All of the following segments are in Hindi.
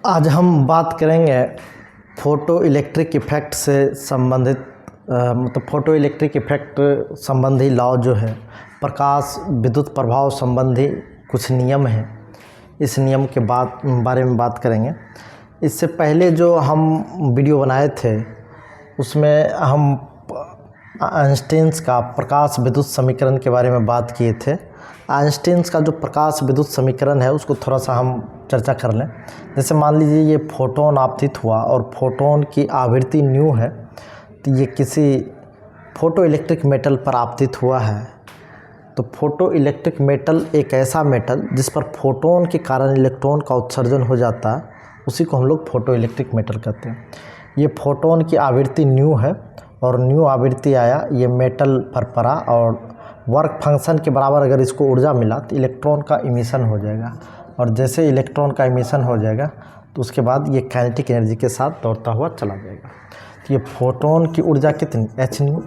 आज हम बात करेंगे फोटो इलेक्ट्रिक इफ़ेक्ट से संबंधित मतलब फोटो इलेक्ट्रिक इफ़ेक्ट संबंधी लॉ जो है, प्रकाश विद्युत प्रभाव संबंधी कुछ नियम हैं। इस नियम के बारे में बात करेंगे। इससे पहले जो हम वीडियो बनाए थे उसमें हम आइंस्टीन्स का प्रकाश विद्युत समीकरण के बारे में बात किए थे। आइंस्टीन्स का जो प्रकाश विद्युत समीकरण है उसको थोड़ा सा हम चर्चा कर लें। जैसे मान लीजिए ये फोटोन आपतित हुआ और फोटोन की आवृत्ति न्यू है, तो ये किसी फोटो इलेक्ट्रिक मेटल पर आपतित हुआ है। तो फोटो इलेक्ट्रिक मेटल एक ऐसा मेटल जिस पर फोटोन के कारण इलेक्ट्रॉन का उत्सर्जन हो जाता है, उसी को हम लोग फोटो इलेक्ट्रिक मेटल कहते हैं। ये फोटोन की आवृत्ति न्यू है और न्यू आवृत्ति आया, ये मेटल पर पड़ा और वर्क फंक्शन के बराबर अगर इसको ऊर्जा मिला तो इलेक्ट्रॉन का इमिशन हो जाएगा, और जैसे इलेक्ट्रॉन का इमिशन हो जाएगा तो उसके बाद ये काइनेटिक एनर्जी के साथ दौड़ता हुआ चला जाएगा। तो ये फोटोन की ऊर्जा कितनी, एच न्यू।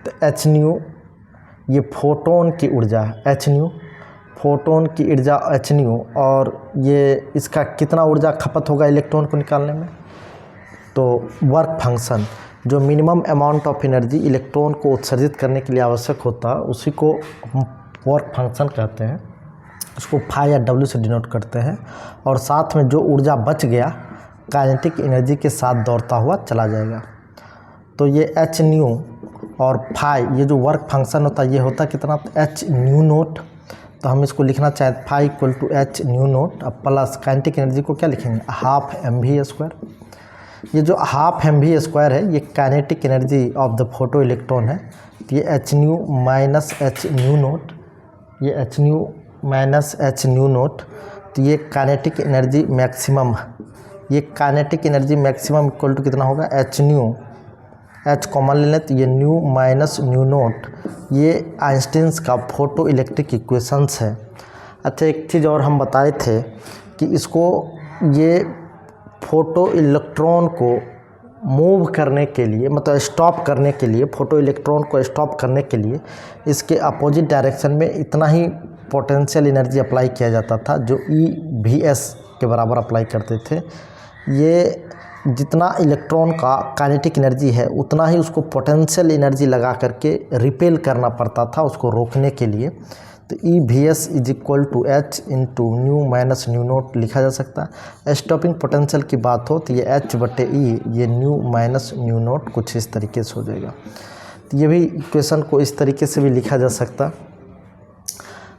तो एच न्यू ये फोटोन की ऊर्जा है, एच न्यू फोटोन की ऊर्जा एच न्यू, और ये इसका कितना ऊर्जा खपत होगा इलेक्ट्रॉन को निकालने में। तो वर्क फंक्शन जो minimum amount of energy electron को उत्सर्जित करने के लिए आवश्यक होता है उसी को हम वर्क फंक्शन कहते हैं। उसको फाई या डब्ल्यू से डिनोट करते हैं, और साथ में जो ऊर्जा बच गया काइनेटिक एनर्जी के साथ दौड़ता हुआ चला जाएगा। तो ये एच न्यू और फाई, ये जो वर्क फंक्शन होता है ये होता कितना, एच न्यू नोट। तो हम इसको लिखना चाहते phi equal to h nu naught, अब प्लस काइनेटिक एनर्जी को क्या लिखेंगे, हाफ एम वी स्क्वायर। ये जो हाफ एम वी स्क्वायर है ये kinetic energy of the photoelectron है। तो ये h nu minus h nu naught, ये h nu minus h nu naught. तो ये काइनेटिक एनर्जी मैक्सिमम, ये kinetic energy maximum equal to कितना होगा, एच न्यू, एच कॉमन ले लें तो ये न्यू माइनस न्यू नोट। ये आइंस्टीन्स का फोटो इलेक्ट्रिक इक्वेशंस है। अच्छा, एक चीज़ और हम बताए थे कि इसको ये फोटो इलेक्ट्रॉन को मूव करने के लिए, मतलब स्टॉप करने के लिए, फोटो इलेक्ट्रॉन को स्टॉप करने के लिए इसके अपोजिट डायरेक्शन में इतना ही पोटेंशियल एनर्जी अप्लाई किया जाता था जो EVS के बराबर अप्लाई करते थे। ये जितना इलेक्ट्रॉन का काइनेटिक एनर्जी है उतना ही उसको पोटेंशियल एनर्जी लगा करके रिपेल करना पड़ता था उसको रोकने के लिए। तो EVS is equal to h into nu minus nu naught लिखा जा सकता है। स्टॉपिंग पोटेंशियल की बात हो तो ये एच बटे ई, ये न्यू माइनस न्यू नोट कुछ इस तरीके से हो जाएगा। तो ये भी इक्वेशन को इस तरीके से भी लिखा जा सकता।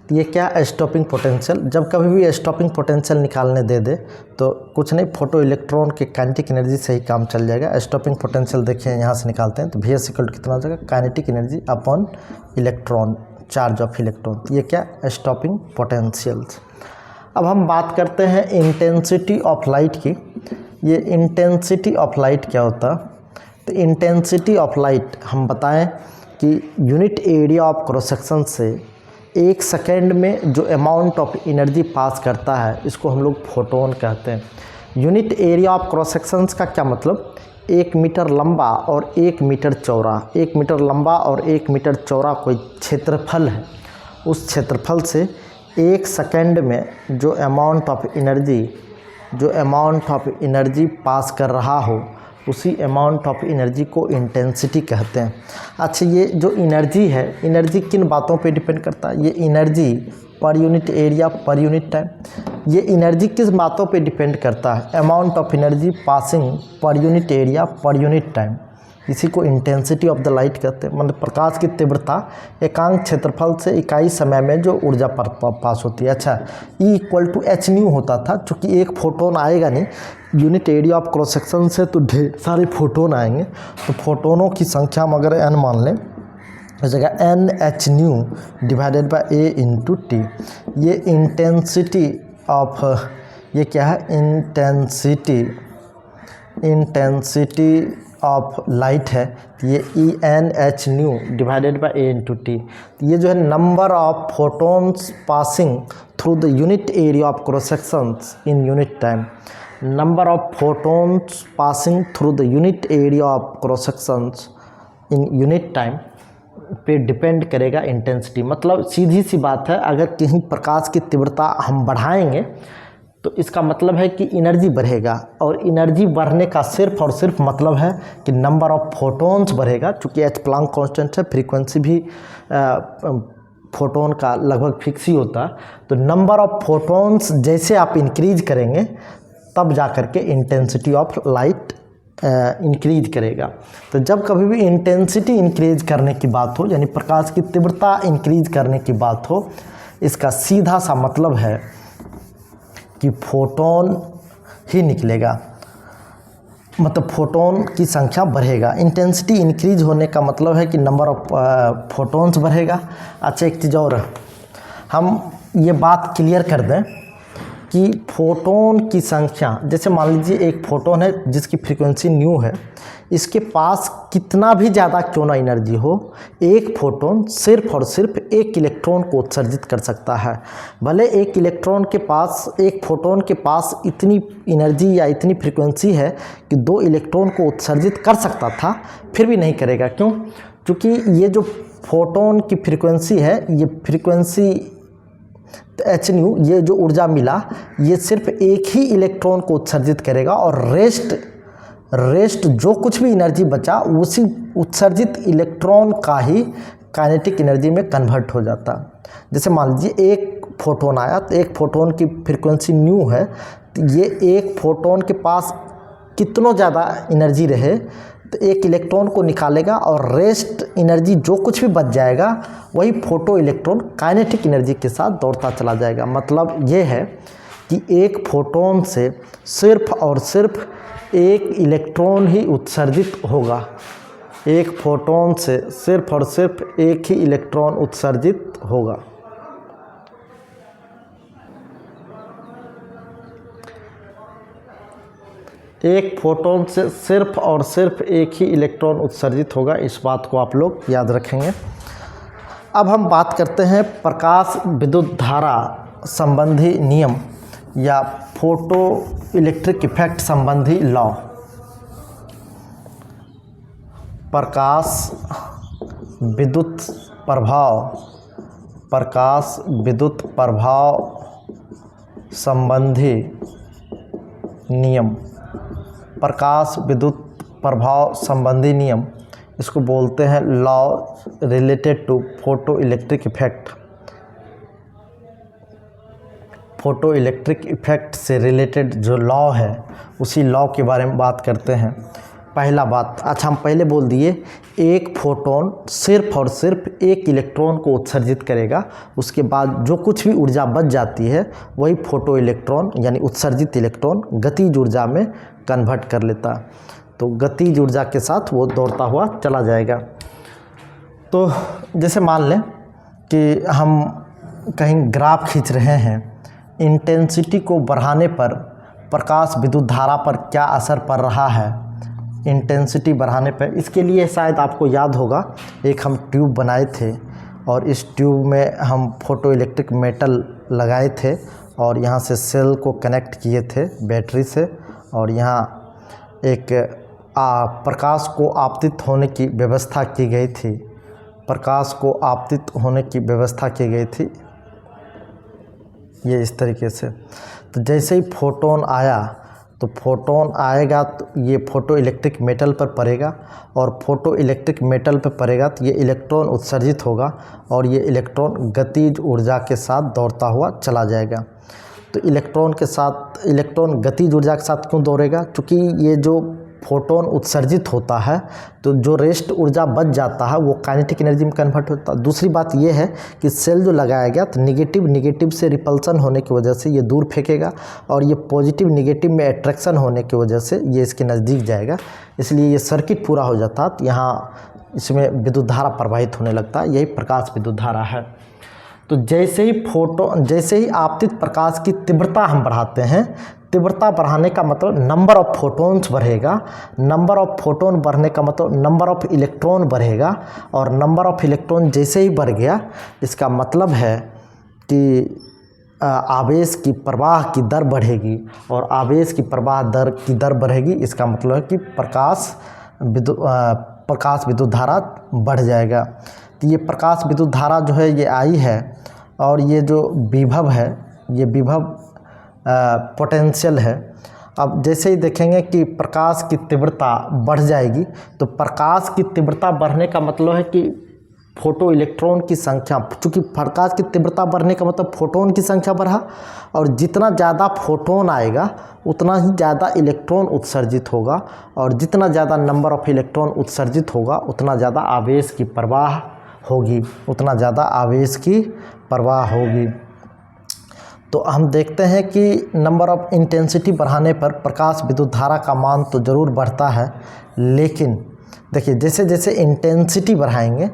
तो ये क्या, स्टॉपिंग पोटेंशियल। जब कभी भी स्टॉपिंग पोटेंशियल निकालने दे तो कुछ नहीं, फोटो इलेक्ट्रॉन के काइनेटिक एनर्जी से ही काम चल जाएगा। स्टॉपिंग पोटेंशियल देखिए यहाँ से निकालते हैं तो VS इक्वल टू कितना हो जाएगा, kinetic energy upon electron, charge of electron. तो ये क्या, स्टॉपिंग पोटेंशियल्स। अब हम बात करते हैं इंटेंसिटी ऑफ लाइट की। ये इंटेंसिटी ऑफ लाइट क्या होता है, तो इंटेंसिटी ऑफ लाइट हम बताएं कि unit area of cross section से एक सेकेंड में जो अमाउंट ऑफ एनर्जी पास करता है इसको हम लोग फोटोन कहते हैं। Unit area of cross sections का क्या मतलब, 1 मीटर लंबा और 1 मीटर चौड़ा, 1 मीटर लंबा और 1 मीटर चौड़ा कोई क्षेत्रफल है, उस क्षेत्रफल से एक सेकेंड में जो अमाउंट ऑफ एनर्जी पास कर रहा हो उसी अमाउंट ऑफ एनर्जी को इंटेंसिटी कहते हैं। अच्छा, ये जो एनर्जी है, एनर्जी किन बातों पे डिपेंड करता है, ये energy per unit area per unit time. ये एनर्जी किस बातों पे डिपेंड करता है, amount of energy passing per unit area per unit time. इसी को इंटेंसिटी ऑफ द लाइट कहते हैं। मतलब प्रकाश की तीव्रता एकांक क्षेत्रफल से इकाई समय में जो ऊर्जा पास होती है। अच्छा, E equal to h nu होता था, चूँकि एक फोटोन आएगा नहीं unit area of cross section से, तो ढेर सारे फोटोन आएंगे। तो फोटोनों की संख्या हम अगर n मान लें हो जाएगा NH nu divided by A into T. ये इंटेंसिटी ऑफ, ये क्या है, इंटेंसिटी ऑफ लाइट है। ये ENH nu divided by A into T. ये जो है number of photons passing through the unit area of cross sections in unit time. Number of photons passing through the unit area of cross sections in unit time पे डिपेंड करेगा इंटेंसिटी। मतलब सीधी सी बात है, अगर कहीं प्रकाश की तीव्रता हम बढ़ाएंगे तो इसका मतलब है कि एनर्जी बढ़ेगा, और एनर्जी बढ़ने का सिर्फ और सिर्फ मतलब है कि नंबर ऑफ फोटॉन्स बढ़ेगा। चूँकि एच प्लांक कांस्टेंट है, फ्रीक्वेंसी भी फोटोन का लगभग फिक्स ही होता है। तो नंबर ऑफ फोटॉन्स जैसे आप इंक्रीज करेंगे तब जा कर के इंटेंसिटी ऑफ लाइट इंक्रीज करेगा। तो जब कभी भी इंटेंसिटी इंक्रीज करने की बात हो, यानी प्रकाश की तीव्रता इंक्रीज करने की बात हो, इसका सीधा सा मतलब है कि फोटोन ही निकलेगा, मतलब फोटोन की संख्या बढ़ेगा। इंटेंसिटी इंक्रीज होने का मतलब है कि नंबर ऑफ फोटॉन्स बढ़ेगा। अच्छा, एक चीज़ और हम ये बात क्लियर कर दें कि फोटोन की संख्या, जैसे मान लीजिए एक फोटोन है जिसकी फ्रीक्वेंसी न्यू है, इसके पास कितना भी ज़्यादा क्यों ना एनर्जी हो, एक फोटोन सिर्फ और सिर्फ एक इलेक्ट्रॉन को उत्सर्जित कर सकता है। भले एक इलेक्ट्रॉन के पास, एक फोटोन के पास इतनी एनर्जी या इतनी फ्रीक्वेंसी है कि 2 इलेक्ट्रॉन को उत्सर्जित कर सकता था, फिर भी नहीं करेगा। क्यों? क्योंकि ये जो फोटोन की फ्रीक्वेंसी है, ये फ्रीक्वेंसी एच न्यू, ये जो ऊर्जा मिला, ये सिर्फ एक ही इलेक्ट्रॉन को उत्सर्जित करेगा, और रेस्ट जो कुछ भी एनर्जी बचा उसी उत्सर्जित इलेक्ट्रॉन का ही काइनेटिक एनर्जी में कन्वर्ट हो जाता। जैसे मान लीजिए एक फोटोन आया, तो एक फोटोन की फ्रीक्वेंसी न्यू है, तो ये एक फोटोन के पास कितना ज़्यादा एनर्जी रहे तो एक इलेक्ट्रॉन को निकालेगा, और रेस्ट एनर्जी जो कुछ भी बच जाएगा वही फोटो इलेक्ट्रॉन काइनेटिक एनर्जी के साथ दौड़ता चला जाएगा। मतलब ये है कि एक फोटोन से सिर्फ और सिर्फ एक इलेक्ट्रॉन ही उत्सर्जित होगा। एक फोटोन से सिर्फ और सिर्फ एक ही इलेक्ट्रॉन उत्सर्जित होगा। एक फोटोन से सिर्फ और सिर्फ एक ही इलेक्ट्रॉन उत्सर्जित होगा, इस बात को आप लोग याद रखेंगे। अब हम बात करते हैं प्रकाश विद्युत धारा संबंधी नियम या फोटो इलेक्ट्रिक इफेक्ट संबंधी लॉ। प्रकाश विद्युत प्रभाव संबंधी नियम। प्रकाश विद्युत प्रभाव संबंधी नियम, इसको बोलते हैं law related to photo electric effect. Photo electric effect से रिलेटेड जो लॉ है, उसी लॉ के बारे में बात करते हैं। पहला बात, अच्छा हम पहले बोल दिए, एक फोटोन सिर्फ और सिर्फ एक इलेक्ट्रॉन को उत्सर्जित करेगा, उसके बाद जो कुछ भी ऊर्जा बच जाती है वही फोटो इलेक्ट्रॉन यानी उत्सर्जित इलेक्ट्रॉन गतिज ऊर्जा में कन्वर्ट कर लेता। तो गतिज ऊर्जा के साथ वो दौड़ता हुआ चला जाएगा। तो जैसे मान लें कि हम कहीं ग्राफ खींच रहे हैं, इंटेंसिटी को बढ़ाने पर प्रकाश विद्युत धारा पर क्या असर पड़ रहा है। इंटेंसिटी बढ़ाने पर, इसके लिए शायद आपको याद होगा, एक हम ट्यूब बनाए थे और इस ट्यूब में हम फोटो इलेक्ट्रिक मेटल लगाए थे और यहाँ से सेल को कनेक्ट किए थे बैटरी से, और यहाँ एक प्रकाश को आपतित होने की व्यवस्था की गई थी। प्रकाश को आपतित होने की व्यवस्था की गई थी ये इस तरीके से। तो जैसे ही फोटोन आया, तो फोटोन आएगा तो ये फोटो इलेक्ट्रिक मेटल पर पड़ेगा, और फोटो इलेक्ट्रिक मेटल पर पड़ेगा तो ये इलेक्ट्रॉन उत्सर्जित होगा, और ये इलेक्ट्रॉन गतिज ऊर्जा के साथ दौड़ता हुआ चला जाएगा। तो इलेक्ट्रॉन गतिज ऊर्जा के साथ क्यों दौड़ेगा? क्योंकि ये जो फोटोन उत्सर्जित होता है तो जो रेस्ट ऊर्जा बच जाता है वो काइनेटिक एनर्जी में कन्वर्ट होता है। दूसरी बात ये है कि सेल जो लगाया गया तो निगेटिव से रिपल्सन होने की वजह से ये दूर फेंकेगा, और ये पॉजिटिव निगेटिव में अट्रैक्शन होने की वजह से ये इसके नज़दीक जाएगा, इसलिए ये सर्किट पूरा हो जाता है। तो यहाँ इसमें विद्युत धारा प्रवाहित होने लगता है, यही प्रकाश विद्युत धारा है। तो जैसे ही आपतित प्रकाश की तीव्रता हम बढ़ाते हैं, तीव्रता बढ़ाने का मतलब नंबर ऑफ फोटॉन्स बढ़ेगा, नंबर ऑफ फोटोन बढ़ने का मतलब नंबर ऑफ इलेक्ट्रॉन बढ़ेगा, और नंबर ऑफ इलेक्ट्रॉन जैसे ही बढ़ गया, इसका मतलब है कि आवेश की प्रवाह की दर बढ़ेगी, और आवेश की प्रवाह की दर बढ़ेगी, इसका मतलब है कि प्रकाश विद्युत धारा बढ़ जाएगा। तो ये प्रकाश विद्युत धारा जो है ये आई है, और ये जो विभव है, ये विभव पोटेंशियल है। अब जैसे ही देखेंगे कि प्रकाश की तीव्रता बढ़ जाएगी, तो प्रकाश की तीव्रता बढ़ने का मतलब है कि फोटो इलेक्ट्रॉन की संख्या, चूँकि प्रकाश की तीव्रता बढ़ने का मतलब फोटोन की संख्या बढ़ा, और जितना ज़्यादा फोटोन आएगा उतना ही ज़्यादा इलेक्ट्रॉन उत्सर्जित होगा, और जितना ज़्यादा नंबर ऑफ इलेक्ट्रॉन उत्सर्जित होगा उतना ज़्यादा आवेश की प्रवाह होगी, उतना ज़्यादा आवेश की प्रवाह होगी। तो हम देखते हैं कि नंबर ऑफ इंटेंसिटी बढ़ाने पर प्रकाश विद्युत धारा का मान तो ज़रूर बढ़ता है, लेकिन देखिए जैसे जैसे इंटेंसिटी बढ़ाएंगे,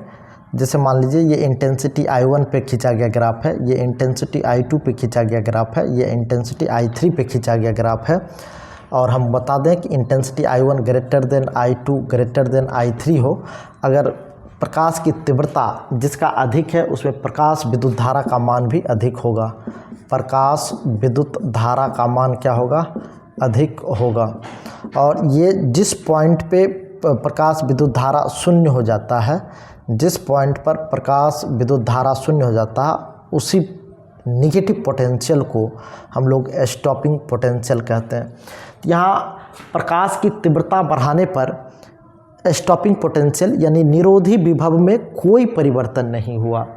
जैसे मान लीजिए ये इंटेंसिटी I1 पे खींचा गया ग्राफ है, ये इंटेंसिटी I2 पे खींचा गया ग्राफ है, ये इंटेंसिटी I3 पे खींचा गया ग्राफ है, और हम बता दें कि intensity I1 greater than I2 greater than I3 हो, अगर प्रकाश की तीव्रता जिसका अधिक है उसमें प्रकाश विद्युत धारा का मान भी अधिक होगा। प्रकाश विद्युत धारा का मान क्या होगा? अधिक होगा। और ये जिस पॉइंट पे प्रकाश विद्युत धारा शून्य हो जाता है, जिस पॉइंट पर प्रकाश विद्युत धारा शून्य हो जाता है, उसी निगेटिव पोटेंशियल को हम लोग स्टॉपिंग पोटेंशियल कहते हैं। यहाँ प्रकाश की तीव्रता बढ़ाने पर स्टॉपिंग पोटेंशियल यानी निरोधी विभव में कोई परिवर्तन नहीं हुआ।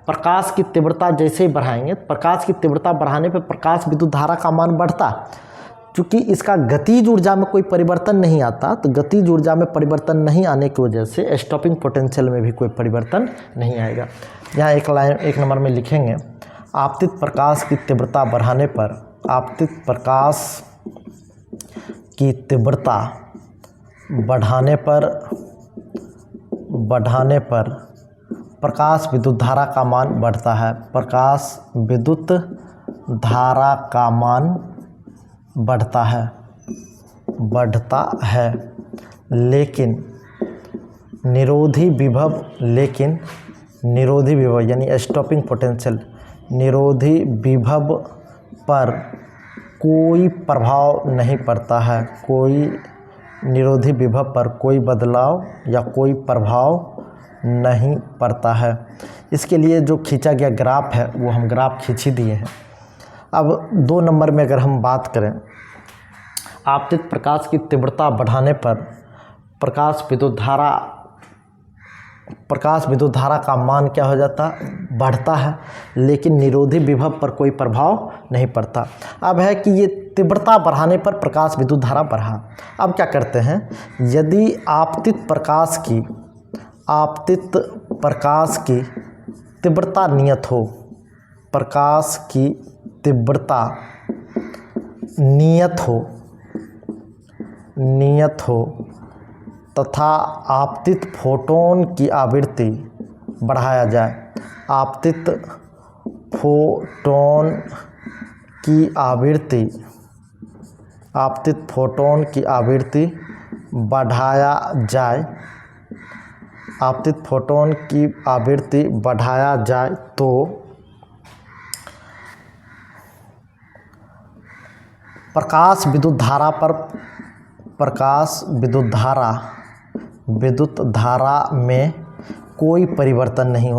प्रकाश की तीव्रता जैसे ही बढ़ाएंगे, प्रकाश की तीव्रता बढ़ाने पर प्रकाश विद्युत धारा का मान बढ़ता, क्योंकि इसका गतिज ऊर्जा में कोई परिवर्तन नहीं आता, तो गतिज ऊर्जा में परिवर्तन नहीं आने की वजह से स्टॉपिंग पोटेंशियल में भी कोई परिवर्तन नहीं आएगा। यहाँ एक लाइन 1 नंबर में लिखेंगे, आपतित प्रकाश की तीव्रता बढ़ाने पर, आपतित प्रकाश की तीव्रता बढ़ाने पर प्रकाश विद्युत धारा का मान बढ़ता है। प्रकाश विद्युत धारा का मान बढ़ता है, लेकिन निरोधी विभव यानी स्टॉपिंग पोटेंशियल, निरोधी विभव पर कोई प्रभाव नहीं पड़ता है, कोई निरोधी विभव पर कोई बदलाव या कोई प्रभाव नहीं पड़ता है। इसके लिए जो खींचा गया ग्राफ है वो हम ग्राफ खींच ही दिए हैं। अब 2 नंबर में अगर हम बात करें, आपतित प्रकाश की तीव्रता बढ़ाने पर प्रकाश विद्युत धारा का मान क्या हो जाता? बढ़ता है, लेकिन निरोधी विभव पर कोई प्रभाव नहीं पड़ता। अब है कि ये तीव्रता बढ़ाने पर प्रकाश विद्युत धारा बढ़ा। अब क्या करते हैं, यदि आपतित प्रकाश की तीव्रता नियत हो, प्रकाश की तीव्रता नियत हो तथा आपतित फोटोन की आवृत्ति बढ़ाया जाए, आपतित फोटोन की आवृत्ति बढ़ाया जाए, तो प्रकाश विद्युत धारा में कोई परिवर्तन नहीं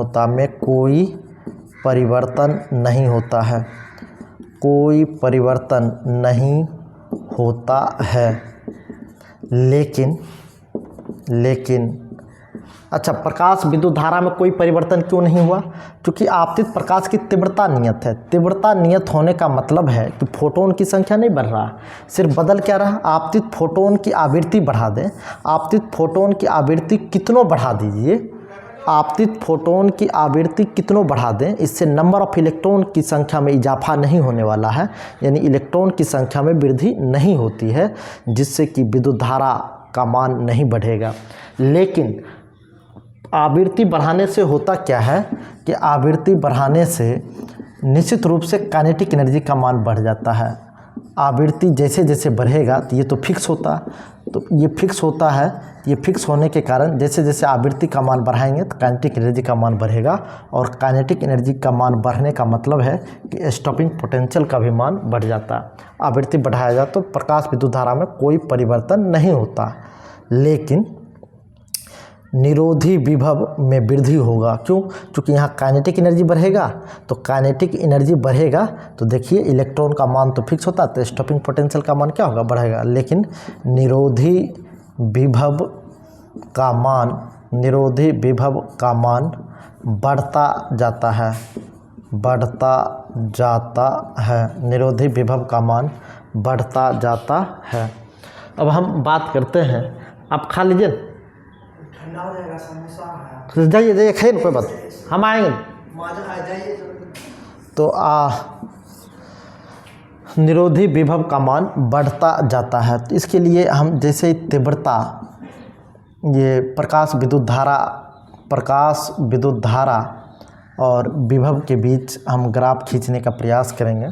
होता है, लेकिन अच्छा, प्रकाश विद्युत धारा में कोई परिवर्तन क्यों नहीं हुआ? क्योंकि आपतित प्रकाश की तीव्रता नियत है। तीव्रता नियत होने का मतलब है कि फोटोन की संख्या नहीं बढ़ रहा, सिर्फ बदल क्या रहा? आपतित फोटोन की आवृत्ति बढ़ा दें। आपतित फोटोन की आवृत्ति कितनों बढ़ा दीजिए, आपतित फोटोन की आवृत्ति कितनों बढ़ा दें, इससे नंबर ऑफ इलेक्ट्रॉन की संख्या में इजाफा नहीं होने वाला है, यानी इलेक्ट्रॉन की संख्या में वृद्धि नहीं होती है, जिससे कि विद्युत धारा का मान नहीं बढ़ेगा। लेकिन आवृत्ति बढ़ाने से होता क्या है कि आवृत्ति बढ़ाने से निश्चित रूप से काइनेटिक एनर्जी का मान बढ़ जाता है। आवृत्ति जैसे जैसे बढ़ेगा तो ये तो फिक्स होता है, तो ये फिक्स होता है, ये फिक्स होने के कारण जैसे जैसे आवृत्ति का मान बढ़ाएंगे तो काइनेटिक एनर्जी का मान बढ़ेगा, और काइनेटिक एनर्जी का मान बढ़ने का मतलब है कि स्टॉपिंग पोटेंशियल का भी मान बढ़ जाता है। आवृत्ति बढ़ाया जाए तो प्रकाश विद्युत धारा में कोई परिवर्तन नहीं होता, लेकिन निरोधी विभव में वृद्धि होगा। क्यों? क्योंकि यहाँ काइनेटिक एनर्जी बढ़ेगा, तो काइनेटिक एनर्जी बढ़ेगा तो देखिए इलेक्ट्रॉन का मान तो फिक्स होता है, तो स्टॉपिंग पोटेंशियल का मान क्या होगा? बढ़ेगा। लेकिन निरोधी विभव का मान बढ़ता जाता है, निरोधी विभव का मान बढ़ता जाता है। अब हम बात करते हैं, आप खा लीजिए, ठंडा हो जाएगा, समोसा है। जाइए खाइए ना, कोई बात, हम आएंगे। तो निरोधी विभव का मान बढ़ता जाता है। तो इसके लिए हम जैसे तीव्रता, ये प्रकाश विद्युत धारा और विभव के बीच हम ग्राफ खींचने का प्रयास करेंगे।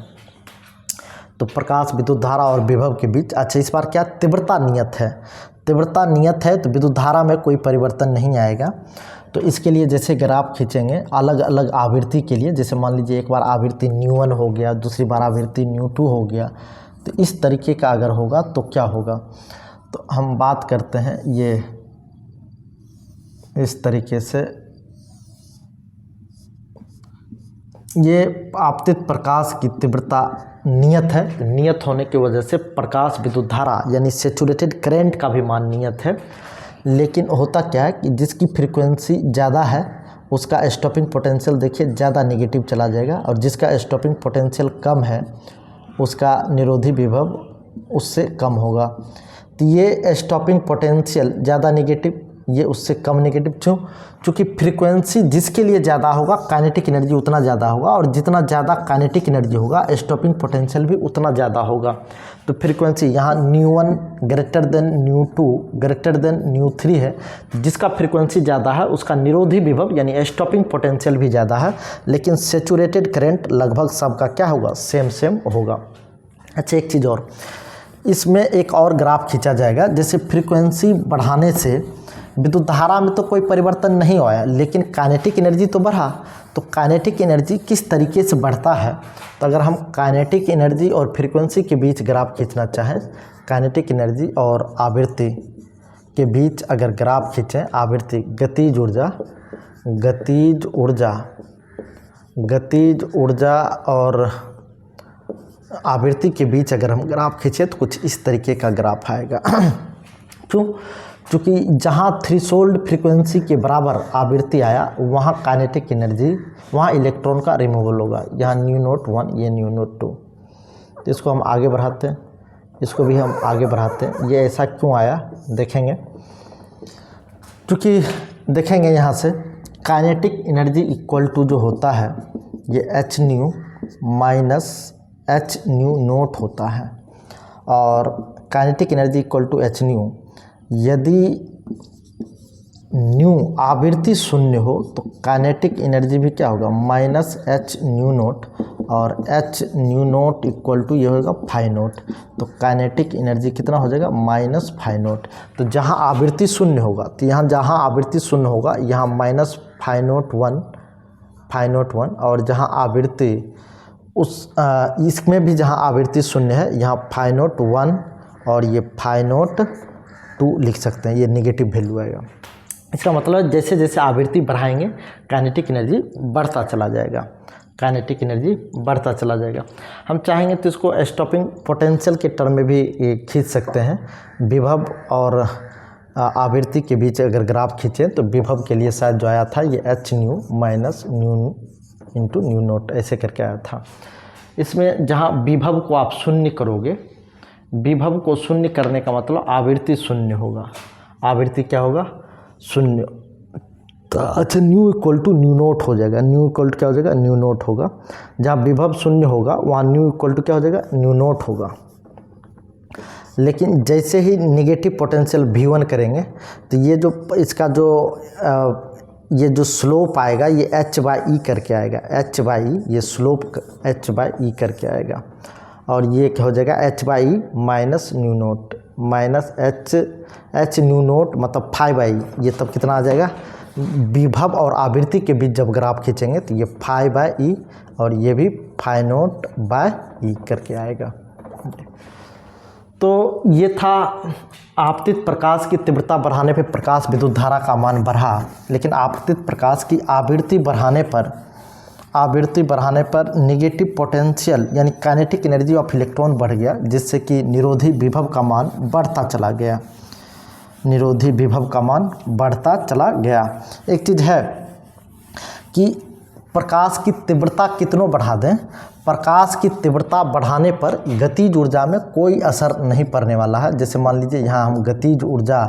तो प्रकाश विद्युत धारा और विभव के बीच, अच्छा इस बार क्या तीव्रता नियत है, तो विद्युत धारा में कोई परिवर्तन नहीं आएगा। तो इसके लिए जैसे ग्राफ खींचेंगे अलग अलग आवृत्ति के लिए, जैसे मान लीजिए एक बार आवृत्ति ν1 हो गया, दूसरी बार आवृत्ति ν2 हो गया, तो इस तरीके का अगर होगा तो क्या होगा? तो हम बात करते हैं ये इस तरीके से, ये आपतित प्रकाश की तीव्रता नियत है। नियत होने की वजह से प्रकाश विद्युत धारा यानी सैचुरेटेड करंट का भी मान नियत है। लेकिन होता क्या है कि जिसकी फ्रीक्वेंसी ज़्यादा है उसका स्टॉपिंग पोटेंशियल देखिए ज़्यादा नेगेटिव चला जाएगा, और जिसका स्टॉपिंग पोटेंशियल कम है उसका निरोधी विभव उससे कम होगा। तो ये स्टॉपिंग पोटेंशियल ज़्यादा नेगेटिव, ये उससे कम नेगेटिव। क्यों? क्योंकि फ्रीक्वेंसी जिसके लिए ज़्यादा होगा काइनेटिक एनर्जी उतना ज़्यादा होगा, और जितना ज़्यादा काइनेटिक एनर्जी होगा स्टॉपिंग पोटेंशियल भी उतना ज़्यादा होगा। तो फ्रीक्वेंसी यहाँ ν1 ग्रेटर देन ν2 ग्रेटर देन ν3 है, जिसका फ्रीक्वेंसी ज़्यादा है उसका निरोधी विभव यानी स्टॉपिंग पोटेंशियल भी ज़्यादा है। लेकिन सैचुरेटेड करंट लगभग सबका क्या होगा? सेम होगा। अच्छा एक चीज़ और, इसमें एक और ग्राफ खींचा जाएगा। जैसे फ्रीक्वेंसी बढ़ाने से विद्युत धारा में तो कोई परिवर्तन नहीं आया, लेकिन काइनेटिक एनर्जी तो बढ़ा। तो काइनेटिक एनर्जी किस तरीके से बढ़ता है? तो अगर हम काइनेटिक एनर्जी और फ्रीक्वेंसी के बीच ग्राफ खींचना चाहें, काइनेटिक एनर्जी और आवृत्ति के बीच अगर ग्राफ खींचें, आवृत्ति गतिज ऊर्जा और आवृत्ति के बीच अगर हम ग्राफ खींचें तो कुछ इस तरीके का ग्राफ आएगा। क्यों? क्योंकि जहाँ थ्रेशोल्ड फ्रीक्वेंसी के बराबर आवृत्ति आया वहाँ काइनेटिक एनर्जी, वहाँ इलेक्ट्रॉन का रिमूवल होगा। यहाँ ν01, ये ν02। तो इसको हम आगे बढ़ाते हैं, इसको भी हम आगे बढ़ाते हैं। ये ऐसा क्यों आया देखेंगे, क्योंकि देखेंगे यहाँ से काइनेटिक एनर्जी इक्वल टू जो होता है ये hν माइनस hν0 होता है, और kinetic energy equal to hν। यदि न्यू आवृत्ति शून्य हो तो काइनेटिक एनर्जी भी क्या होगा? माइनस hν0, और hν0 इक्वल टू ये होगा φ0। तो काइनेटिक एनर्जी कितना हो जाएगा? माइनस φ0। तो जहाँ आवृत्ति शून्य होगा, तो यहाँ जहाँ आवृत्ति शून्य होगा यहाँ माइनस φ01, और जहाँ आवृत्ति इसमें भी जहाँ आवृत्ति शून्य है यहाँ φ01 और ये φ02 लिख सकते हैं, ये नेगेटिव वैल्यू आएगा। इसका मतलब जैसे जैसे आवृत्ति बढ़ाएंगे काइनेटिक एनर्जी बढ़ता चला जाएगा। हम चाहेंगे तो इसको स्टॉपिंग पोटेंशियल के टर्म में भी खींच सकते हैं। विभव और आवृत्ति के बीच अगर ग्राफ खींचें तो विभव के लिए शायद जो आया था ये hν माइनस ν इंटू ν0 ऐसे करके आया था। इसमें जहाँ विभव को आप शून्य करोगे, विभव को शून्य करने का मतलब आवृत्ति शून्य होगा। आवृत्ति क्या होगा? शून्य। तो अच्छा न्यू इक्वल टू ν0 हो जाएगा। न्यू इक्वल टू क्या हो जाएगा? ν0 होगा। जहाँ विभव शून्य होगा वहाँ न्यू इक्वल टू क्या हो जाएगा? ν0 होगा। लेकिन जैसे ही नेगेटिव पोटेंशियल V1 करेंगे तो ये जो इसका ये जो स्लोप आएगा ये h/e करके आएगा। h/e ये स्लोप h/e करके आएगा, और ये क्या हो जाएगा? h/e माइनस ν0 माइनस hν0 मतलब φ/e। ये तब कितना आ जाएगा? विभव और आवृत्ति के बीच जब ग्राफ खींचेंगे तो ये φ/e और ये भी φ0/e करके आएगा। तो ये था आपतित प्रकाश की तीव्रता बढ़ाने पर प्रकाश विद्युत धारा का मान बढ़ा, लेकिन आपतित प्रकाश की आवृत्ति बढ़ाने पर निगेटिव पोटेंशियल यानी काइनेटिक एनर्जी ऑफ इलेक्ट्रॉन बढ़ गया, जिससे कि निरोधी विभव का मान बढ़ता चला गया। निरोधी विभव का मान बढ़ता चला गया। एक चीज़ है कि प्रकाश की तीव्रता कितनों बढ़ा दें, प्रकाश की तीव्रता बढ़ाने पर गतिज ऊर्जा में कोई असर नहीं पड़ने वाला है। जैसे मान लीजिए यहाँ हम गतिज ऊर्जा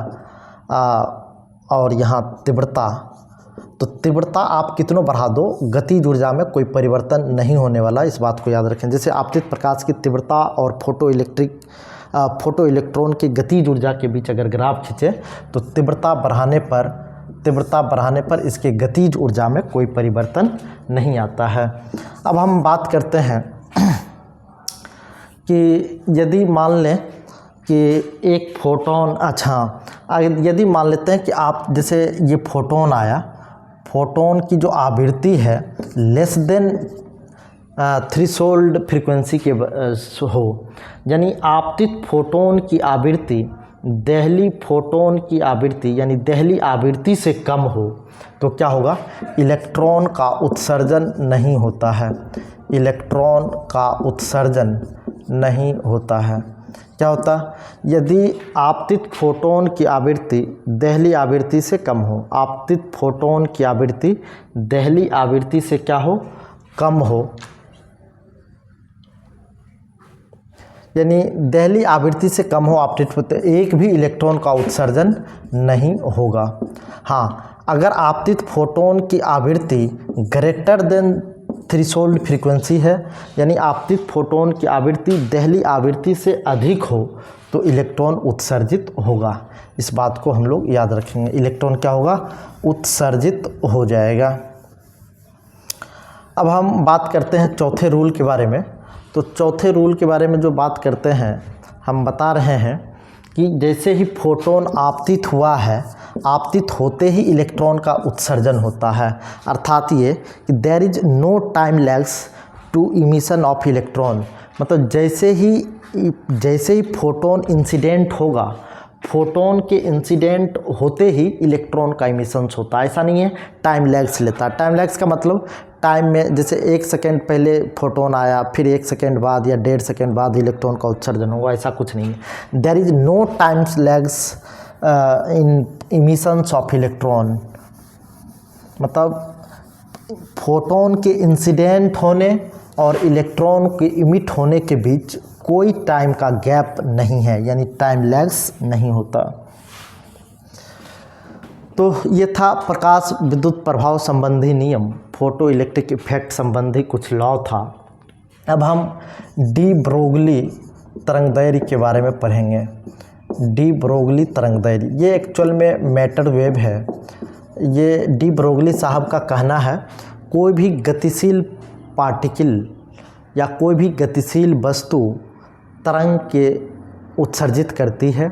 और यहाँ तीव्रता, तो तीव्रता आप कितनों बढ़ा दो, गतिज ऊर्जा में कोई परिवर्तन नहीं होने वाला, इस बात को याद रखें। जैसे आपतित प्रकाश की तीव्रता और फोटो इलेक्ट्रॉन की गतिज ऊर्जा के बीच अगर ग्राफ खींचे तो तीव्रता बढ़ाने पर इसके गतिज ऊर्जा में कोई परिवर्तन नहीं आता है। अब हम बात करते हैं कि यदि मान लें कि एक फोटोन, यदि मान लेते हैं कि आप जैसे ये फोटोन आया, फोटोन की जो आवृत्ति है लेस देन थ्रेशोल्ड फ्रीक्वेंसी के हो, यानी आपतित फोटोन की आवृत्ति देहली फोटोन की आवृत्ति यानी देहली आवृत्ति से कम हो, तो क्या होगा, इलेक्ट्रॉन का उत्सर्जन नहीं होता है। इलेक्ट्रॉन का उत्सर्जन नहीं होता है। क्या होता, यदि आपतित फोटोन की आवृत्ति देहली आवृत्ति से कम हो, आपतित फोटोन की आवृत्ति देहली आवृत्ति से क्या हो, कम हो, यानी देहली आवृत्ति से कम हो आपतित फोटोन, एक भी इलेक्ट्रॉन का उत्सर्जन नहीं होगा। हाँ, अगर आपतित फोटोन की आवृत्ति ग्रेटर देन थ्रेशोल्ड फ्रीक्वेंसी है, यानी आपतित फोटोन की आवृत्ति देहली आवृत्ति से अधिक हो, तो इलेक्ट्रॉन उत्सर्जित होगा। इस बात को हम लोग याद रखेंगे। इलेक्ट्रॉन क्या होगा, उत्सर्जित हो जाएगा। अब हम बात करते हैं चौथे रूल के बारे में। तो चौथे रूल के बारे में जो बात करते हैं, हम बता रहे हैं कि जैसे ही फोटोन आपतित हुआ है, आपतित होते ही इलेक्ट्रॉन का उत्सर्जन होता है। अर्थात ये कि there is no time lags to emission of electron, मतलब जैसे ही फोटोन इंसिडेंट होगा, फोटोन के इंसिडेंट होते ही इलेक्ट्रॉन का इमिशंस होता है। ऐसा नहीं है टाइम लैग्स लेता। टाइम लैग्स का मतलब टाइम में जैसे 1 सेकेंड पहले फोटोन आया, फिर 1 सेकेंड बाद या 1.5 सेकेंड बाद इलेक्ट्रॉन का उत्सर्जन होगा, ऐसा कुछ नहीं है। There is no times lags in emissions of electron, मतलब फोटोन के इंसिडेंट होने और इलेक्ट्रॉन के इमिट होने के बीच कोई टाइम का गैप नहीं है, यानी टाइम लैग्स नहीं होता। तो ये था प्रकाश विद्युत प्रभाव संबंधी नियम, फोटो इलेक्ट्रिक इफेक्ट संबंधी कुछ लॉ था। अब हम डी ब्रोगली तरंगदैर्घ्य के बारे में पढ़ेंगे। डी ब्रोगली तरंगदैर्घ्य, ये एक्चुअल में मैटर वेव है। ये डी ब्रोगली साहब का कहना है, कोई भी गतिशील पार्टिकल या कोई भी गतिशील वस्तु तरंग के उत्सर्जित करती है,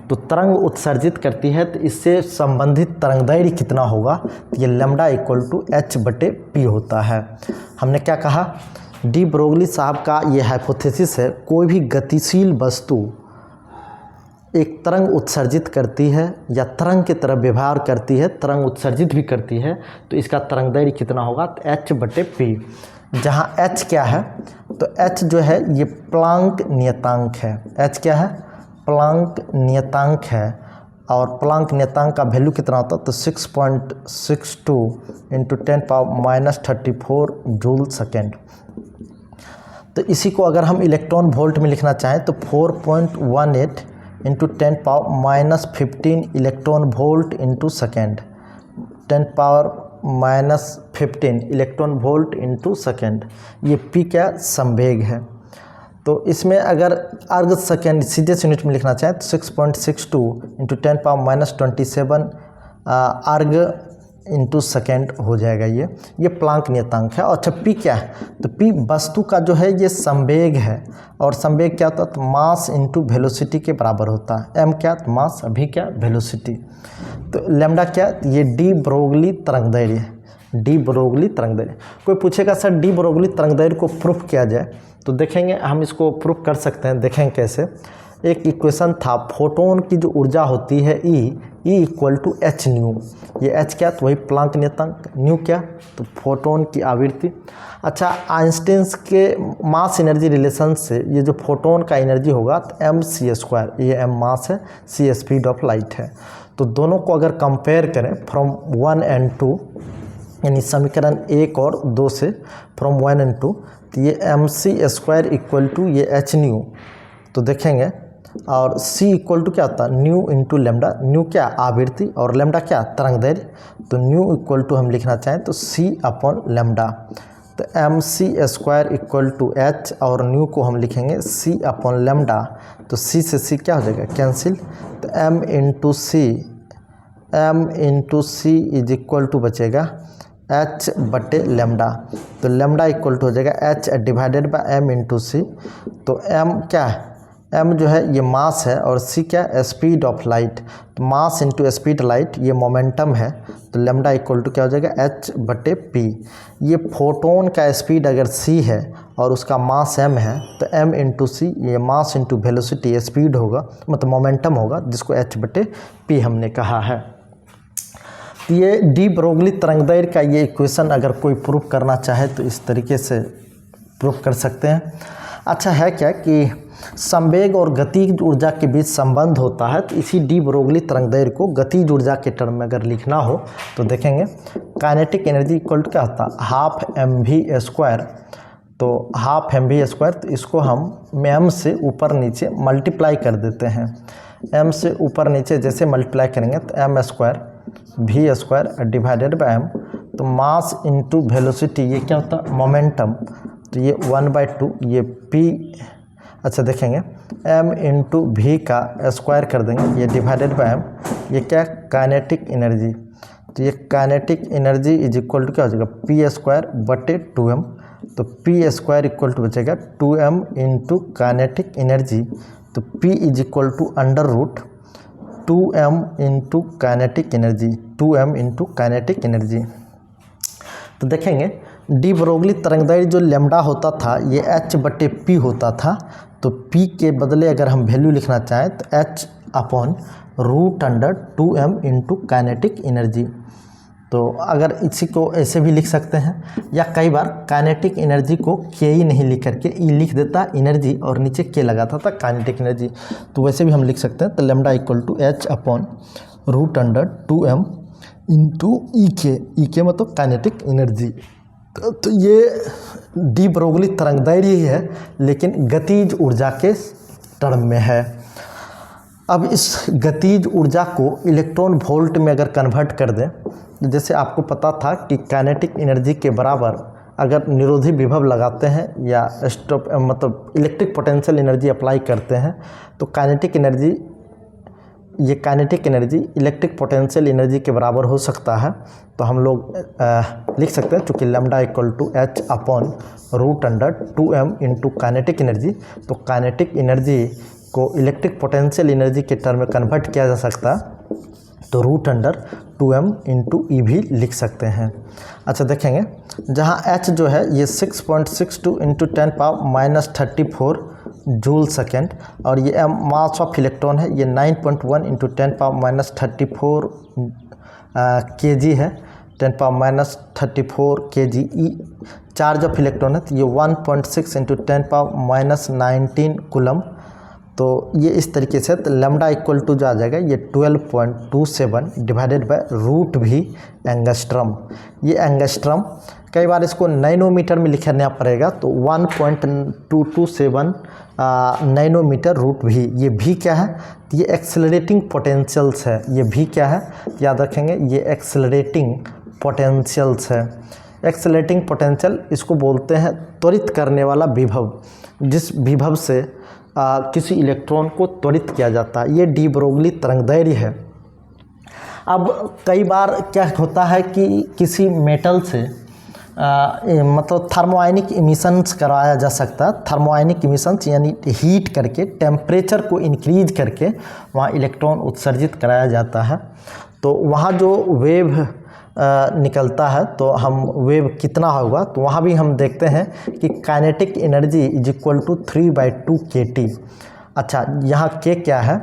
तो तरंग उत्सर्जित करती है तो इससे संबंधित तरंगदैर्घ्य कितना होगा, ये लैम्डा इक्वल टू h/p होता है। हमने क्या कहा, डी ब्रोगली साहब का ये हाइपोथेसिस है, कोई भी गतिशील वस्तु एक तरंग उत्सर्जित करती है या तरंग की तरह व्यवहार करती है, तरंग उत्सर्जित भी करती है, तो इसका तरंगदैर्घ्य कितना होगा, तो h/p। जहाँ h क्या है, तो h जो है ये प्लांक नियतांक है। h क्या है, प्लांक नियतांक है, और प्लांक नियतांक का वैल्यू कितना होता है, तो 6.62 × 10⁻34 जूल सेकेंड। तो इसी को अगर हम इलेक्ट्रॉन वोल्ट में लिखना चाहें तो 4.18 × 10⁻15 electron volt into second, 10⁻15 electron volt into second. ये पी क्या संवेग है। तो इसमें अगर अर्ग सेकेंड सीधे यूनिट में लिखना चाहें तो 6.62 × 10⁻27 अर्ग इंटू सेकेंड हो जाएगा। ये प्लांक नियतांक है। और अच्छा पी क्या है, तो पी वस्तु का जो है ये संवेग है, और संवेग क्या होता है, तो मास इंटू वेलोसिटी के बराबर होता है। एम क्या, तो मास, अभी क्या, वेलोसिटी। तो लैम्डा क्या, ये डी ब्रोगली तरंगदैर्घ्य, डी ब्रोगली तरंगदैर्घ्य। कोई पूछेगा सर डी ब्रोगली तरंगदैर्घ्य को प्रूफ किया जाए, तो देखेंगे हम इसको प्रूफ कर सकते हैं। देखेंगे कैसे, एक इक्वेशन था फोटोन की जो ऊर्जा होती है E equal to h nu. ये एच क्या, तो वही प्लांक नियतांक, न्यू क्या, तो फोटोन की आवृत्ति। अच्छा, आइंस्टीन्स के मास एनर्जी रिलेशन से ये जो फोटोन का एनर्जी होगा तो mc², ये m मास है, c स्पीड ऑफ लाइट है। तो दोनों को अगर कंपेयर करें फ्रॉम 1 and 2, यानी समीकरण 1 और 2 से, फ्रॉम 1 and 2, तो ये mc² इक्वल टू ये h न्यू, तो देखेंगे, और c इक्वल टू क्या होता है, न्यू इंटू लेमडा, न्यू क्या आवृत्ति और लेमडा क्या तरंगदैर्घ्य, तो न्यू इक्वल टू हम लिखना चाहें तो c अपॉन लेमडा, तो mc² इक्वल टू h और न्यू को हम लिखेंगे c अपॉन लेमडा, तो c से c क्या हो जाएगा, कैंसिल, तो m into c is equal to बचेगा h बटे लेमडा, तो लेमडा इक्वल टू हो जाएगा h divided by m into c, तो m क्या है, m जो है ये मास है और c क्या है, स्पीड ऑफ लाइट, तो मास इंटू स्पीड लाइट ये मोमेंटम है, तो लेमडा इक्वल टू क्या हो जाएगा h बटे p। ये फोटोन का स्पीड अगर c है और उसका मास m है, तो m इंटू सी, ये मास इंटू वेलोसिटी स्पीड होगा, मतलब मोमेंटम होगा, जिसको h बटे p हमने कहा है। ये डी ब्रोगली तरंगदैर्घ्य का ये इक्वेशन अगर कोई प्रूफ करना चाहे तो इस तरीके से प्रूफ कर सकते हैं। अच्छा है क्या कि संवेग और गतिज ऊर्जा के बीच संबंध होता है, तो इसी डी ब्रोगली तरंगदैर्घ्य को गतिज ऊर्जा के टर्म में अगर लिखना हो तो देखेंगे काइनेटिक एनर्जी इक्वल टू क्या होता है, हाफ mv², तो हाफ mv², तो इसको हम m से ऊपर नीचे मल्टीप्लाई कर देते हैं, m से ऊपर नीचे जैसे मल्टीप्लाई करेंगे तो m² v² divided by m, तो मास इंटू वेलोसिटी ये क्या होता है, मोमेंटम, तो ये 1/2 ये p, अच्छा देखेंगे m इंटू वी का स्क्वायर कर देंगे, ये डिवाइडेड बाय m, ये क्या काइनेटिक एनर्जी, तो ये kinetic energy is equal to क्या हो जाएगा, p² बटे 2m, तो p² इक्वल टू बचेगा 2m इंटू काइनेटिक एनर्जी, तो p is equal to under root 2m into kinetic energy, 2m into kinetic energy. तो देखेंगे डी ब्रोगली तरंगदैर्घ्य जो लेमडा होता था ये h बटे p होता था, तो p के बदले अगर हम वैल्यू लिखना चाहें तो h upon √2m into kinetic energy. तो अगर इसी को ऐसे भी लिख सकते हैं, या कई बार काइनेटिक एनर्जी को के ही नहीं लिख करके ई लिख देता एनर्जी और नीचे के लगाता था काइनेटिक एनर्जी, तो वैसे भी हम लिख सकते हैं, तो lambda equal to h upon √2m into E के मतलब काइनेटिक एनर्जी। तो ये डी ब्रोगली तरंगदैर्घ्य ही है, लेकिन गतिज ऊर्जा के टर्म में है। अब इस गतिज ऊर्जा को इलेक्ट्रॉन वोल्ट में अगर कन्वर्ट कर दें, जैसे आपको पता था कि काइनेटिक एनर्जी के बराबर अगर निरोधी विभव लगाते हैं या स्टॉप मतलब इलेक्ट्रिक पोटेंशियल एनर्जी अप्लाई करते हैं, तो काइनेटिक एनर्जी, ये kinetic energy electric potential energy के बराबर हो सकता है। तो हम लोग लिख सकते हैं, चूँकि lambda equal to h upon √2m into kinetic energy, तो काइनेटिक एनर्जी को इलेक्ट्रिक पोटेंशियल एनर्जी के टर्म में कन्वर्ट किया जा सकता है, तो √2m इंटू ई भी लिख सकते हैं। अच्छा देखेंगे, जहाँ h जो है ये 6.62 इंटू 10⁻⁻34 जूल सेकेंड, और ये मास ऑफ इलेक्ट्रॉन है, ये 9.1 इंटू 10⁻⁻34 kg है, 10⁻⁻34 kg। चार्ज ऑफ इलेक्ट्रॉन है, तो ये 1.6 इंटू 10⁻⁻19 कूलम। तो ये इस तरीके से, तो लेमडा इक्वल टू जो आ जाएगा ये 12.27 डिवाइडेड बाय √v एंगस्ट्रम। ये एंगस्ट्रम, कई बार इसको नैनोमीटर में लिखना पड़ेगा, तो 1.227 नैनोमीटर √v। ये v क्या है, ये एक्सेलरेटिंग पोटेंशियल्स है, ये v क्या है याद रखेंगे, ये एक्सेलरेटिंग पोटेंशियल्स है। एक्सेलरेटिंग पोटेंशियल इसको बोलते हैं त्वरित करने वाला विभव, जिस विभव से किसी इलेक्ट्रॉन को त्वरित किया जाता है, ये डी ब्रोगली तरंगदैर्घ्य है। अब कई बार क्या होता है कि किसी मेटल से मतलब थर्मोआयनिक इमिशंस कराया जा सकता है। थर्मोआयनिक इमिशंस यानी हीट करके, टेम्परेचर को इंक्रीज करके वहाँ इलेक्ट्रॉन उत्सर्जित कराया जाता है। तो वहाँ जो वेव निकलता है, तो हम वेव कितना होगा, तो वहाँ भी हम देखते हैं कि kinetic energy is equal to 3/2 kT। अच्छा, यहाँ के क्या है,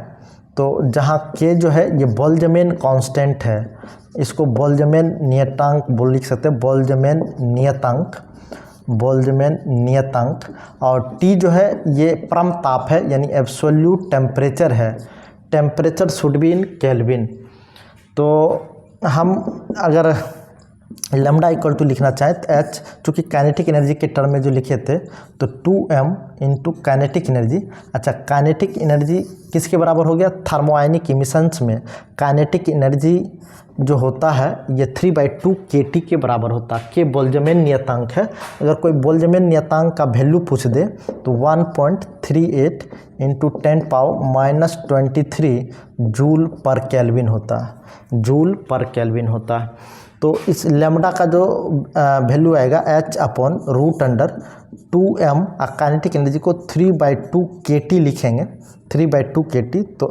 तो जहाँ के जो है ये बोल्ट्जमैन कांस्टेंट है, इसको बोल्ट्जमैन नियतांक बोल लिख सकते हैं, बोल्ट्जमैन नियतांक, बोल्ट्जमैन नियतांक। और टी जो है ये परम ताप है, यानी एब्सोल्यूट टेम्परेचर है, temperature should be in kelvin. तो हम अगर लैम्डा इक्वल टू लिखना चाहें तो एच, चूँकि काइनेटिक एनर्जी के टर्म में जो लिखे थे तो 2m इंटू काइनेटिक एनर्जी। अच्छा, काइनेटिक एनर्जी किसके बराबर हो गया, थर्मोआयनिक इमिशंस में काइनेटिक एनर्जी जो होता है ये 3/2 kT के बराबर होता है। के बोल्ट्जमैन नियतांक है, अगर कोई बोल्ट्जमैन नियतांक का वैल्यू पूछ दे तो 1.38 इंटू 10⁻⁻23 जूल पर केल्विन होता है, जूल पर केल्विन होता है। तो इस लैम्डा का जो वैल्यू आएगा h/√2m, काइनेटिक एनर्जी को 3/2 kT लिखेंगे, 3/2 kT। तो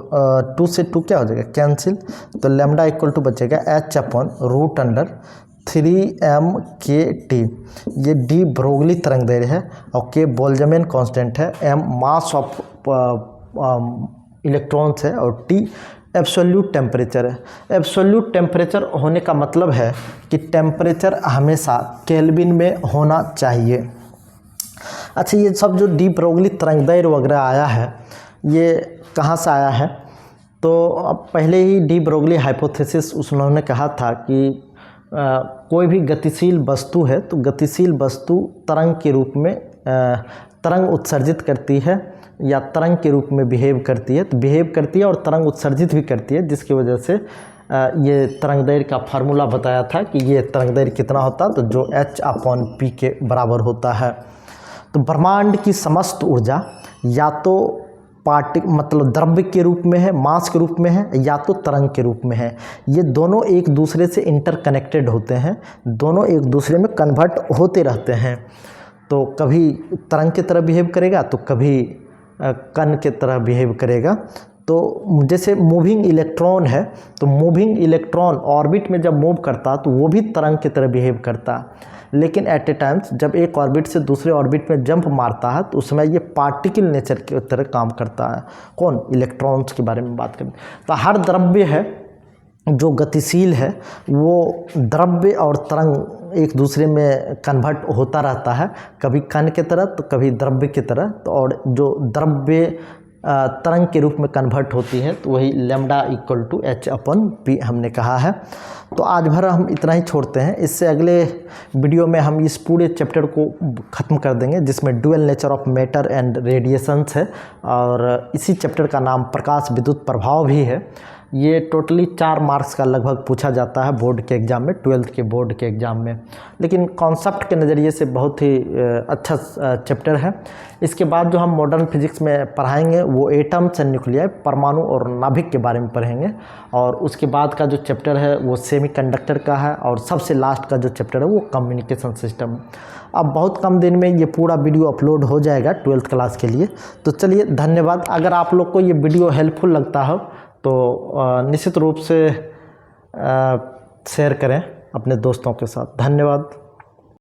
2 से 2 क्या हो जाएगा, कैंसिल, तो लैम्डा इक्वल टू बचेगा h/√3m kT। ये डी ब्रोगली तरंगदैर्घ्य है और के बोल्ट्जमैन कांस्टेंट है, m मास ऑफ इलेक्ट्रॉन्स है और टी एब्सोल्यूट टेम्परेचर है। एब्सोल्यूट टेम्परेचर होने का मतलब है कि टेम्परेचर हमेशा केल्विन में होना चाहिए। अच्छा, ये सब जो डी ब्रोगली तरंगदैर्घ्य वगैरह आया है ये कहाँ से आया है, तो अब पहले ही डी ब्रोगली हाइपोथेसिस उन्होंने कहा था कि कोई भी गतिशील वस्तु है तो गतिशील वस्तु तरंग के रूप में तरंग उत्सर्जित करती है या तरंग के रूप में बिहेव करती है, तो बिहेव करती है और तरंग उत्सर्जित भी करती है, जिसकी वजह से ये तरंगदैर्घ्य का फार्मूला बताया था कि ये तरंगदैर्घ्य कितना होता है, तो जो h/p के बराबर होता है। तो ब्रह्मांड की समस्त ऊर्जा या तो मतलब द्रव्य के रूप में है, मास के रूप में है, या तो तरंग के रूप में है। ये दोनों एक दूसरे से इंटरकनेक्टेड होते हैं, दोनों एक दूसरे में कन्वर्ट होते रहते हैं। तो कभी तरंग की तरह बिहेव करेगा तो कभी कण की तरह बिहेव करेगा। तो जैसे मूविंग इलेक्ट्रॉन है, तो मूविंग इलेक्ट्रॉन ऑर्बिट में जब मूव करता तो वो भी तरंग की तरह बिहेव करता, लेकिन एट ए टाइम्स जब एक ऑर्बिट से दूसरे ऑर्बिट में जंप मारता है तो उसमें ये पार्टिकल नेचर की तरह काम करता है। कौन, इलेक्ट्रॉन्स के बारे में बात करें तो हर द्रव्य है जो गतिशील है वो द्रव्य और तरंग एक दूसरे में कन्वर्ट होता रहता है, कभी कण की तरह तो कभी द्रव्य की तरह। तो और जो द्रव्य तरंग के रूप में कन्वर्ट होती है तो वही लैम्डा इक्वल टू h/p हमने कहा है। तो आज भर हम इतना ही छोड़ते हैं, इससे अगले वीडियो में हम इस पूरे चैप्टर को ख़त्म कर देंगे जिसमें dual nature of matter and radiations है, और इसी चैप्टर का नाम प्रकाश विद्युत प्रभाव भी है। ये टोटली 4 मार्क्स का लगभग पूछा जाता है बोर्ड के एग्ज़ाम में, 12th के बोर्ड के एग्ज़ाम में, लेकिन कॉन्सेप्ट के नज़रिए से बहुत ही अच्छा चैप्टर है। इसके बाद जो हम मॉडर्न फिजिक्स में पढ़ाएंगे वो एटम्स एंड न्यूक्लियाई, परमाणु और नाभिक के बारे में पढ़ेंगे, और उसके बाद का जो चैप्टर है वो सेमीकंडक्टर का है, और सबसे लास्ट का जो चैप्टर है वो कम्युनिकेशन सिस्टम। अब बहुत कम दिन में ये पूरा वीडियो अपलोड हो जाएगा 12th क्लास के लिए। तो चलिए, धन्यवाद। अगर आप लोग को ये वीडियो हेल्पफुल लगता हो तो निश्चित रूप से शेयर करें अपने दोस्तों के साथ। धन्यवाद।